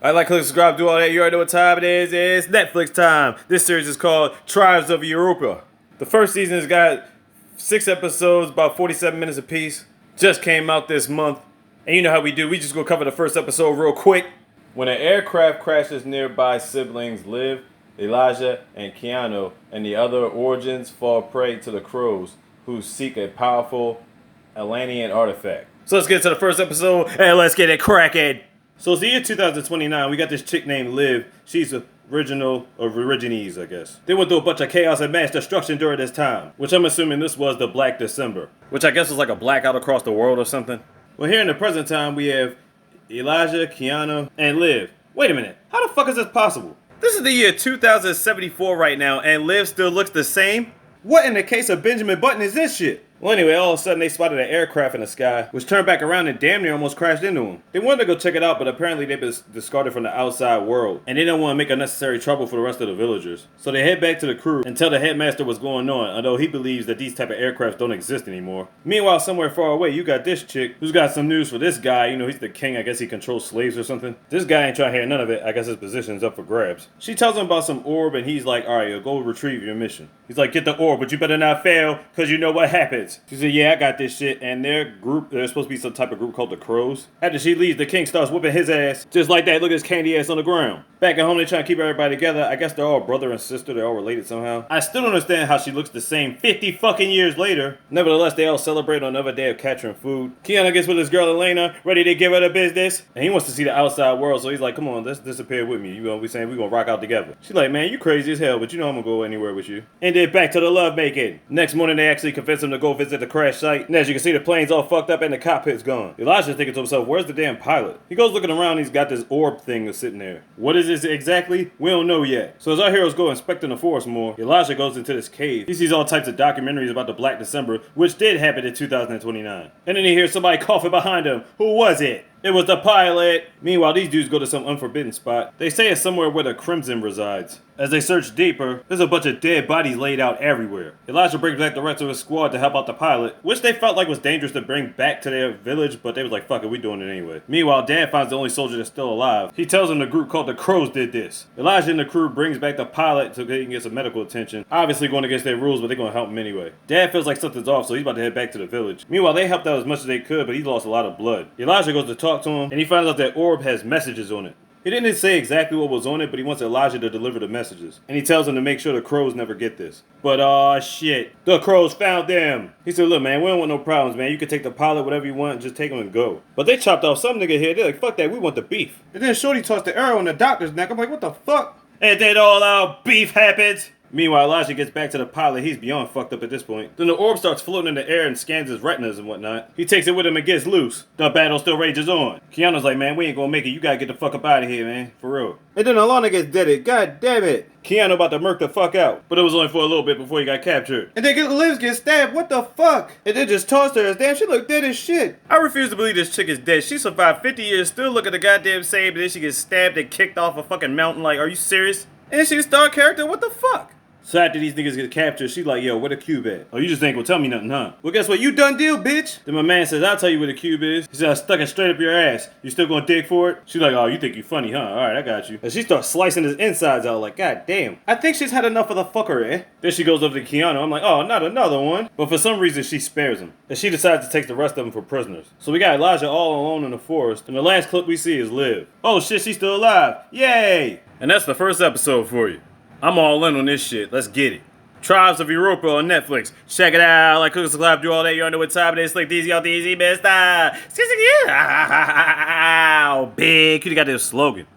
I like, click, subscribe, do all that. You already know what time it is. It's Netflix time. This series is called Tribes of Europa. The first season has got 6 episodes, about 47 minutes apiece. Just came out this month. And you know how we do. We just gonna cover the first episode real quick. When an aircraft crashes nearby, siblings Liv, Ejia, and Kiano and the other origins fall prey to the crows, who seek a powerful Atlantian artifact. So let's get to the first episode and let's get it cracking. So it's the year 2029. We got this chick named Liv. She's original of Origines, I guess. They went through a bunch of chaos and mass destruction during this time, which I'm assuming this was the Black December, which I guess was like a blackout across the world or something. Well, here in the present time, we have Ejia, Kiano, and Liv. Wait a minute. How the fuck is this possible? This is the year 2074 right now, and Liv still looks the same? What in the case of Benjamin Button is this shit? Well, anyway, all of a sudden they spotted an aircraft in the sky, which turned back around and damn near almost crashed into them. They wanted to go check it out, but apparently they've been discarded from the outside world, and they didn't want to make unnecessary trouble for the rest of the villagers. So they head back to the crew and tell the headmaster what's going on, although he believes that these type of aircrafts don't exist anymore. Meanwhile, somewhere far away, you got this chick who's got some news for this guy. You know, he's the king. I guess he controls slaves or something. This guy ain't trying to hear none of it. I guess his position's up for grabs. She tells him about some orb, and he's like, alright, go retrieve your mission. He's like, get the orb, but you better not fail, because you know what happens. She said, yeah, I got this shit. And their group, there's supposed to be some type of group called the Crows. After she leaves, the king starts whooping his ass. Just like that, look at his candy ass on the ground. Back at home, they trying to keep everybody together. I guess they're all brother and sister. They're all related somehow. I still don't understand how she looks the same 50 fucking years later. Nevertheless, they all celebrate on another day of capturing food. Kiana gets with his girl Elena, ready to give her the business. And he wants to see the outside world, so he's like, come on, let's disappear with me. You know what we're saying? We're gonna rock out together. She's like, man, you crazy as hell, but you know I'm gonna go anywhere with you. And then back to the love making. Next morning, they actually convince him to go visit the crash site. And as you can see, the plane's all fucked up and the cockpit's gone. Elijah's thinking to himself, where's the damn pilot? He goes looking around, he's got this orb thing that's sitting there. What is this exactly? We don't know yet. So as our heroes go inspecting the forest more, Elijah goes into this cave. He sees all types of documentaries about the Black December, which did happen in 2029. And then he hears somebody coughing behind him. Who was it? It was the pilot. Meanwhile, these dudes go to some unforbidden spot. They say it's somewhere where the Crimson resides. As they search deeper, there's a bunch of dead bodies laid out everywhere. Elijah brings back the rest of his squad to help out the pilot, which they felt like was dangerous to bring back to their village, but they was like, fuck it, we doing it anyway. Meanwhile, Dad finds the only soldier that's still alive. He tells him the group called the Crows did this. Elijah and the crew brings back the pilot so he can get some medical attention. Obviously going against their rules, but they're going to help him anyway. Dad feels like something's off, so he's about to head back to the village. Meanwhile, they helped out as much as they could, but he lost a lot of blood. Elijah goes to talk to him, and he finds out that orb has messages on it. He didn't say exactly what was on it, but he wants Elijah to deliver the messages. And he tells him to make sure the Crows never get this. But shit, the Crows found them. He said, look man, we don't want no problems, man. You can take the pilot, whatever you want, just take him and go. But they chopped off some nigga here. They're like, fuck that, we want the beef. And then Shorty tossed the arrow in the doctor's neck. I'm like, what the fuck? And then all out beef happens. Meanwhile, Elijah gets back to the pilot. He's beyond fucked up at this point. Then the orb starts floating in the air and scans his retinas and whatnot. He takes it with him and gets loose. The battle still rages on. Keanu's like, man, we ain't gonna make it. You gotta get the fuck up out of here, man. For real. And then Alana gets deaded. God damn it. Keanu about to murk the fuck out. But it was only for a little bit before he got captured. And then Liv gets stabbed. What the fuck? And then just tossed her as damn. She looked dead as shit. I refuse to believe this chick is dead. She survived 50 years, still looking the goddamn same, and then she gets stabbed and kicked off a fucking mountain. Like, are you serious? And she's a star character? What the fuck? So after these niggas get captured, she's like, yo, where the cube at? Oh, you just ain't gonna tell me nothing, huh? Well, guess what? You done deal, bitch. Then my man says, I'll tell you where the cube is. He said, I stuck it straight up your ass. You still gonna dig for it? She's like, oh, you think you funny, huh? All right, I got you. And she starts slicing his insides out like, god damn. I think she's had enough of the fucker, eh? Then she goes over to Kiano. I'm like, oh, not another one. But for some reason, she spares him. And she decides to take the rest of them for prisoners. So we got Elijah all alone in the forest. And the last clip we see is Liv. Oh shit, she's still alive. Yay! And that's the first episode for you. I'm all in on this shit. Let's get it. Tribes of Europa on Netflix. Check it out. Like, click, subscribe, do all that. You already know what time it is. Slick, easy, out the easy, best. Big. Could have got this slogan.